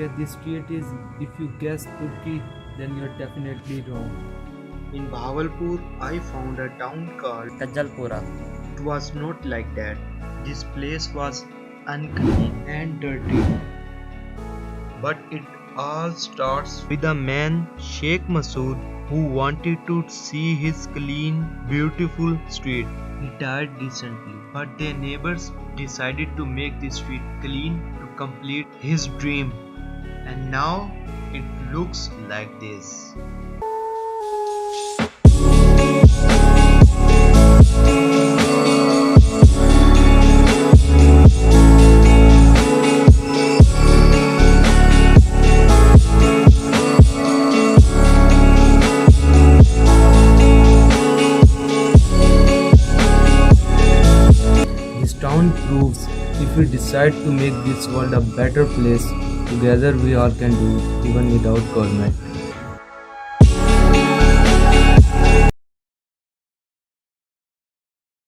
where this street is. If you guess Turkey, then you're definitely wrong. In Bahawalpur, I found a town called Kajalpura. It was not like that. This place was unclean and dirty. But it all starts with a man, Sheikh Masood, who wanted to see his clean, beautiful street. He died recently, but their neighbors decided to make the street clean to complete his dream. And now it looks like this. This town proves if we decide to make this world a better place, together we all can do, even without government.